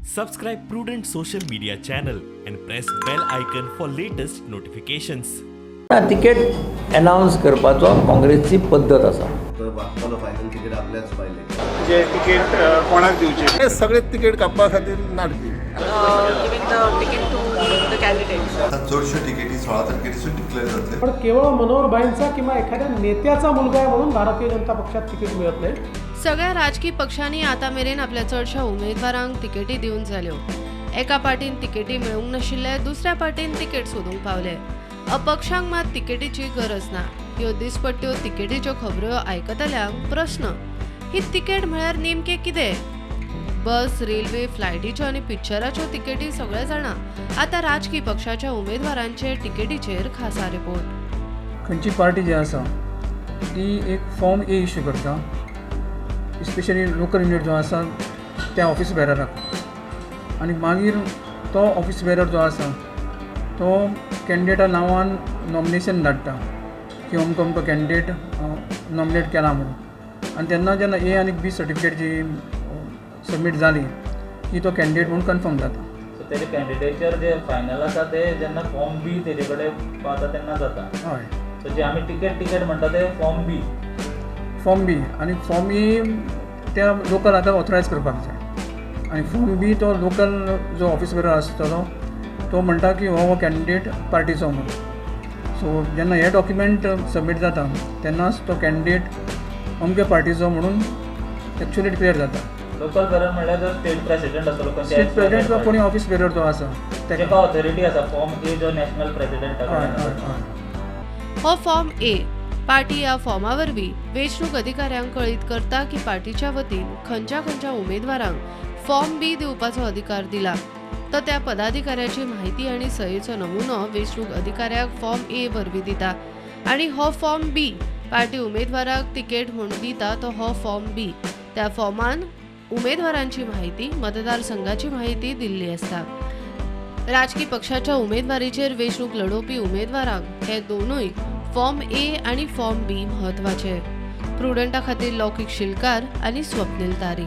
Subscribe Prudent social media channel and press bell icon for latest notifications. Ticket announce करपाचो काँग्रेसची पद्धत आसा. तर वागतालो फायनल तिकेट आपल्याच पाहिजे जे तिकेट कोणाक दिवचे हे सगळे तिकेट कापपा खातीर नाटकी. giving the ticket to the candidates. आता चडश्यो तिकेटी 16 तारखेसून डिक्लेअर जातले. पण केवळ मनोहरभाईंचा किंवा एखाद्या नेत्याचा मुलगा आहे म्हणून भारतीय जनता पक्षात तिकीट मिळत नाही. सगळ्या राजकीय पक्षांनी आता मेरेन आपल्या चडशा उमेदवारांक तिकेटी दिवन जाल्यो. एका पार्टीन तिकेटी मेळूंक नाशिल्ले, दुसऱ्या पार्टीन तिकेट सोदूंक पावले. अपक्षांक मात तिकेटीची गरज ना. ह्यो दिसपट्ट्यो तिकेटीच्यो खबरो आयकतल्यांक प्रश्न, ही तिकेट म्हळ्यार नेमकें कितें? बस, रेल्वे, फ्लायटीच्यो आनी पिक्चराच्यो तिकेटी सगळे जाणा. आता राजकीय पक्षाच्या उमेदवारांचे तिकेटीचेर खासा रिपोर्ट. खंयची पार्टी जी आसा ती एक फॉर्म ए इश्यू करता, स्पेशली लोकल युनिट जो आसा त्या ऑफिस बेरराक, आनी मागीर तो ऑफिस बेरर जो आसा तो कॅन्डिडेटा नांवान नॉमिनेशन धाडटा की अमको अमको कॅन्डिडेट नॉमिनेट केला म्हणून. आनी तेन्ना जेन्ना ए आनी बी सर्टिफिकेट जी सबमीट जाली की तो कॅन्डिडेट म्हणून कन्फर्म जाता. सो तेजे कॅन्डिडेचर जे फायनल आसा ते जेन्ना फॉर्म बी तेजे कडेन पावता तेन्ना जाता. हय, सो जे आमी तिकेट म्हणटा ते फॉर्म बी. आनी फॉर्म ए त्या लोकल आतां ऑथरायज करपाक जाय, आनी फॉर्म बी तो लोकल जो ऑफिस बेरर आसतलो तो म्हणटा की हो कॅन्डिडेट पार्टीचो म्हणून. सो जेन्ना हे डॉक्युमेंट सबमीट जाता तेन्नाच तो कॅन्डिडेट अमके पार्टीचो म्हणून एक्चुअली डिक्लेअर जाता. लोकल बेरर म्हणल्यार जो स्टेट प्रेसिडेंट आसतलो, स्टेट प्रेसिडेंट वा कोणी ऑफिस बेरर जो आसा तेका ऑथॉरिटी आसा. फॉर्म ए जो नॅशनल प्रेसिडेंट हो फॉर्म ए पार्टी या फॉर्मा वरवीं वेंचणूक अधिकाऱ्यांक कळीत करता की पार्टीच्या वतीन खंयच्या उमेदवारांक फॉर्म बी दिवपाचो अधिकार दिला. तो त्या पदाधिकाऱ्याची माहिती आणि सयेचो नमुनो वेंचणूक अधिकाऱ्याक फॉर्म ए वरवीं दिता, आनी हो फॉर्म बी पार्टी उमेदवाराक तिकेट म्हणून दिता तो हो फॉर्म बी. त्या फॉर्मान उमेदवारांची माहिती, मतदारसंघाची माहिती दिल्ली आसता. राजकीय पक्षाच्या उमेदवारीचेर वेंचणूक लढोवपी उमेदवारांक हे दोनूय फॉर्म ए आणि फॉर्म बी म्हत्वाचे. प्रुडंटा खातीर लौकिक शिलकार आनी स्वप्नील तारी.